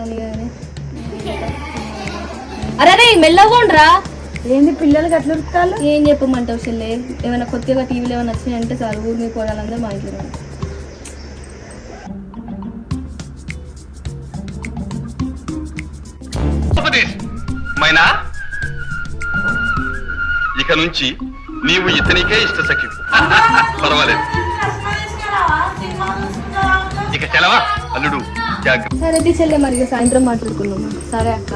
అవుతాను కానీ అరే అరే మెల్లగోండ్రా. ఏంది పిల్లలకి అట్లా ఉరుకుతారు? ఏం చెప్పమంటావు చెల్లె? ఏమైనా కొత్తగా టీవీలో ఏమైనా వచ్చినాయంటే చాలు ఊరి మీద పోవాలందరూ మా ఇంట్లో. మైనా ఇక నుంచి నీవు ఇతనికే ఇష్ట సఖివి. పర్వాలేదు. ఇక సెలవా అల్లుడు? సరే చెల్లె మరి సాయంత్రం మాట్లాడుకున్నాము. సరే అక్క.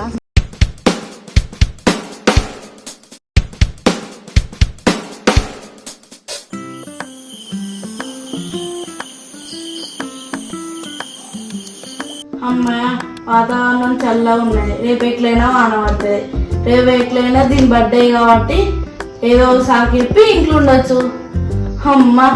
అమ్మాయ వాతావరణం చల్లగా ఉన్నది, రేపు ఎట్లయినా వాన పడుతుంది. రేపు ఎట్లయినా దీని బర్త్డే కాబట్టి ఏదో సాకిప్పి ఇంట్లో ఉండొచ్చు. అమ్మా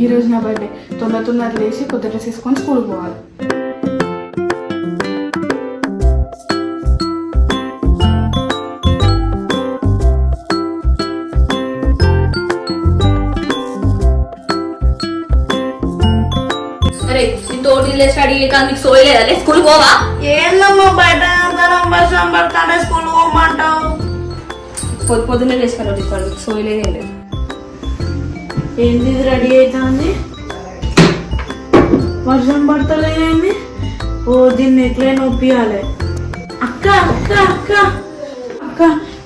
ఈరోజు నా బర్త్డే. తొందర లేచి కొత్త డ్రెస్ వేసుకొని స్కూల్కి పోవాలి. అరే తోటి స్టడీ కానీ సోయి లేదా? స్కూల్ పోవా? ఏందమ్మా బయట వర్షం పడతానే స్కూల్ పోమంటావు? పొద్దున్నే వేసుకొని సోయి లేదు ఏం లేదు. ఏంది రెడీ అవుతుంది? వర్షం పడతలేదేంది? ఓ దీన్ని ఎట్లే నొప్పియాలి. అక్క అక్క అక్క అక్క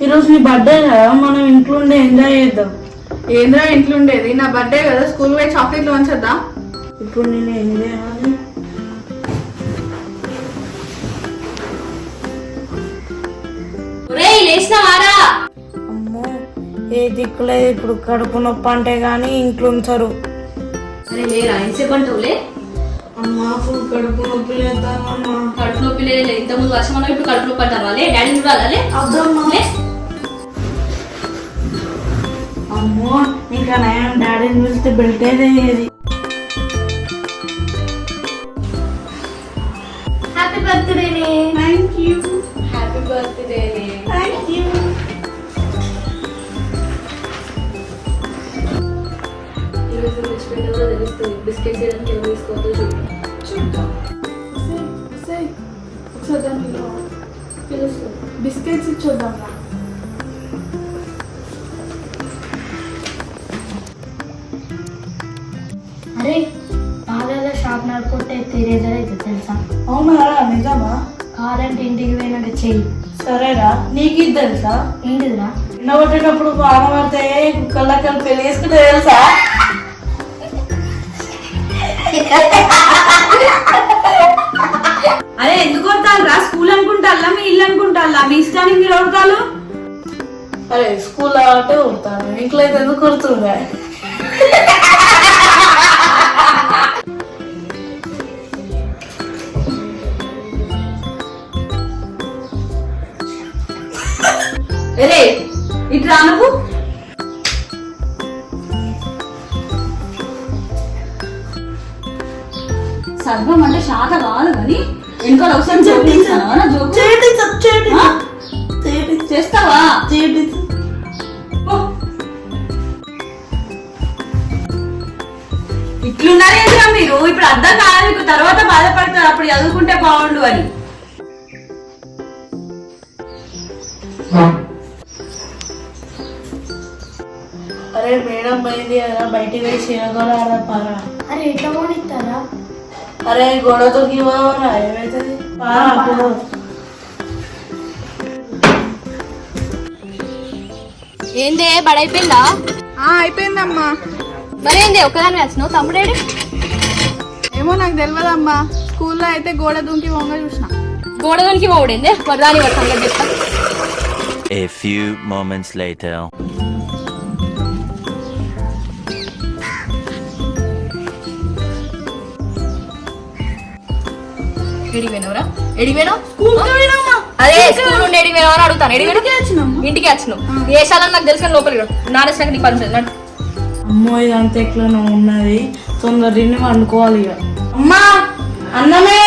ఈరోజు నీ బర్త్డే కదా, మనం ఇంట్లో ఉండి ఎంజాయ్ చేద్దాం. ఏంద్రా ఇంట్లో ఉండేది? నా బర్త్డే కదా, స్కూల్ పోయి చాక్లెట్లు వంచద్దా? ఇప్పుడు నేను ఏం చేయాలి? అమ్మో ఏ దిక్కులేదు, ఇప్పుడు కడుపు నొప్పి అంటే గానీ ఇంట్లో ఉంచరు. అరే లేరా ఎంతసేపు అంటావులే? అమ్మా ఫుల్ కడుపు నొప్పి లేదమ్మా. కడుపు నొప్పి లేదు. ఇంతకుముందు వర్షం అన్నా ఇప్పుడు కడుపు నొప్పి అంటారు. వాళ్ళే డాడీ చూడాలి. అద్దమ్మా. అమ్మో ఇంకా నయం, డాడీని చూస్తే బెల్టేది. Happy birthday. Thank you. Happy birthday. Thank you. ఈరోజు రెస్టారెంట్ కూడా తెలుస్తుంది. బిస్కెట్స్ చేయడానికి ఎవరు తీసుకోవద్దో చూద్దాం. బిస్కెట్స్ ఇచ్చొద్దాం. అరే పాలలో షాప్ నడుపుకుంటే తిరేదర్ అయితే తెలుసా? అవునా నిజమా? కావాలంటే ఇంటికి పోయినాక చెయ్యి. సరేరా, నీకు ఇది తెలుసా? ఏంటిదిరా? కొట్టేటప్పుడు వాన పడితే కుక్కలకి పెళ్లి చేసుకుంటే తెలుసా? అరే ఎందుకు కొడతారు రా? స్కూల్ అనుకుంటా మీ ఇల్లు అనుకుంటా మీ ఇష్టానికి మీరు కొడతారు. అరే స్కూల్ అంటే కొడతాను, ఇంట్లో అయితే ఎందుకు కొడుతుందా? అరే ఇటు రా నువ్వు. సర్వం అంటే శాఖ కాదు కానీ వెనకాల అవసరం చేస్తావా? ఇట్లున్నారు ఏంద్రా మీరు? ఇప్పుడు అర్థం కాదు మీకు, తర్వాత బాధపడతారు అప్పుడు చదువుకుంటే బాగుండు అని. అరే మేడం పోయింది కదా, బయటికి పోయి చీరగొరారా పారా. అరే ఎట్లా కొనిస్తారా? అరే గొడవతోకి పోవరా, ఏమైతుంది? ఏందే బడైపోయిందా? అయిపోయిందమ్మా. మరేంది ఒక్కదాన్ని వచ్చినావు? తమ్ముడేడి? ఏమో నాకు తెలియదమ్మా. స్కూల్లో అయితే గోడ దుంకి వంగ చూసిన. గోడ దొనికి పోవడేందే? వరదాని వర్షంగా చెప్తా. A few moments later. అదే స్కూల్ నుండి ఎడిపోయినావు అని అడుగుతాను. ఇంటికి వచ్చినావు. ఏ శాలని నాకు తెలుసు కానీ లోపలికి నానేసినాక నీకు పని. అమ్మో ఇదంతా ఎట్లా ఉన్నది, తొందరని వండుకోవాలి ఇక. అమ్మా అన్నమే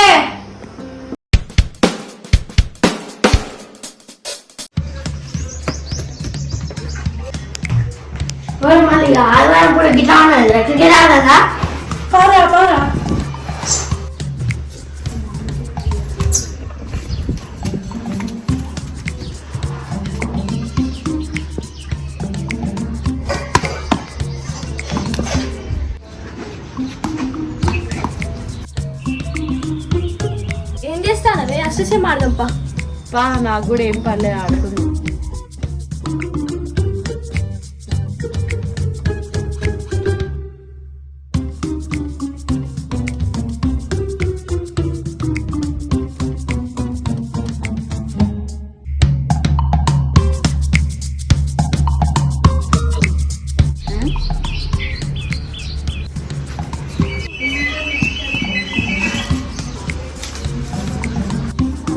మళ్ళీ ఆదివారం కూడా గిట్లా ఉన్నది క్రికెట్ ఆడదా పారా పారా ఏం చేస్తానవే అసలు మాడదంపా పా నాకు కూడా ఏం పర్లేదు ఆడుకుంది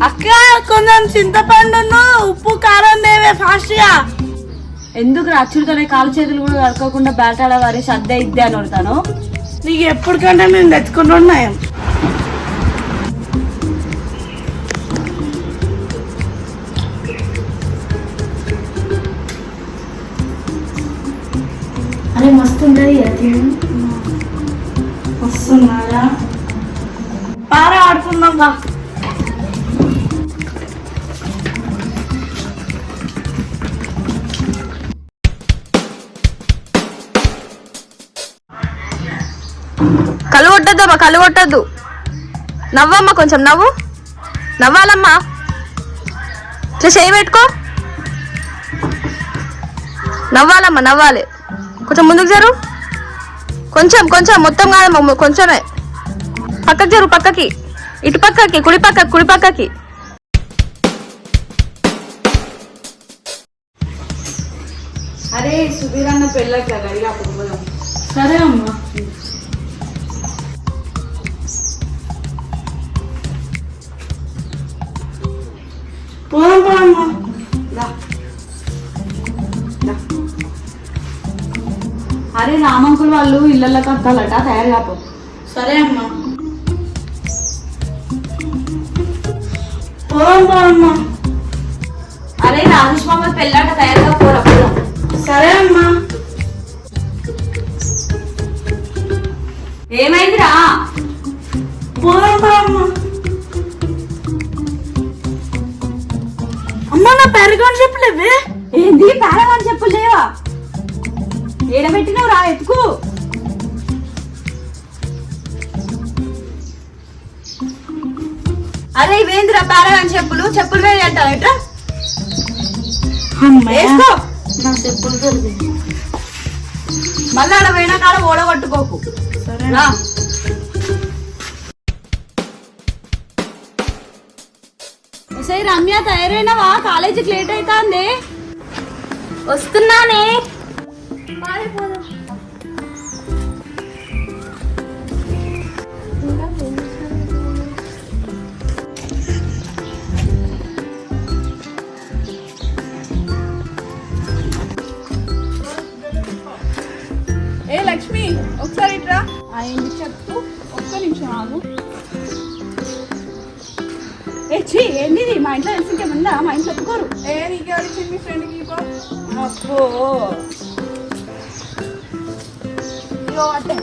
అక్క కొంచెం చింతపండును ఉప్పు కారం దేవే ఫాస్ట్ గా ఎందుకు అచ్చుడితోనే కాలు చేతులు కూడా కడుక్కోకుండా బ్యాట్ ఆడ వారేసి అద్దే ఇద్దే అని కొడతాను. నీకు ఎప్పటికంటే మేము తెచ్చుకుని ఉన్నాయం అరే మస్తు ఉంటుంది వస్తున్నారా పారా ఆడుకుందాం బా కళ్ళు కొట్టద్దు అమ్మా, కళ్ళు కొట్టద్దు. నవ్వమ్మా, కొంచెం నవ్వు. నవ్వాలమ్మా. ఇట్లా చేయి పెట్టుకో. నవ్వాలమ్మా, నవ్వాలి. కొంచెం ముందుకు జరు. కొంచెం కొంచెం, మొత్తం కాదమ్మా, కొంచెమే. పక్కకి జరు, పక్కకి. ఇటు పక్కకి, కుడి పక్కకి, కుడి పక్కకి. అరే సుధీర్ అన్న పెళ్ళకి రెడీ అప్పుడు పోదాం. సరే అమ్మా పోదాం పోదమ్మా అరే రామంకుల్ వాళ్ళు ఇళ్ళకి వస్తాలట, తయారు కాపు. సరే అమ్మా పోదాం పోదమ్మా అరే రాజేష్ మామ పెళ్ళాట, తయారుగా పోరా పోదాం. సరే అమ్మా ఏమైందిరా? పోదాం పోదమ్మా అమ్మా నా పెరగని చెప్పలేవే ఏంది పేరగాని చెప్పులు లేవా? ఏడబెట్టినావు రా, ఎత్తుకు. అరే ఇవేందిరా పేరగాని చెప్పులు? చెప్పులు వేడి అంటావు ఎట్రా? వేసుకో. నా చెప్పులు దొరికింది మళ్ళీ ఆడ పోయినా కాడ ఓడగొట్టుకోకు. సరే రా. సరే రమ్య, తయారైనావా? కాలేజీకి లేట్ అవుతుంది. వస్తున్నానే. ఏ లక్ష్మి ఒకసారి ఇట్రా. అయింది చెప్తూ ఒక్క నిమిషం ఆగు. ఏ ఛీ, ఏంది ఇది? మా ఇంట్లో తెలిసి ఇంకేముందా? మా ఇంట్లో ఒప్పుకోరు. ఏ నీకెవరు ఇచ్చింది? మీ ఫ్రెండ్కి ఇవ్వ. అబ్బో ఇగో అట్టే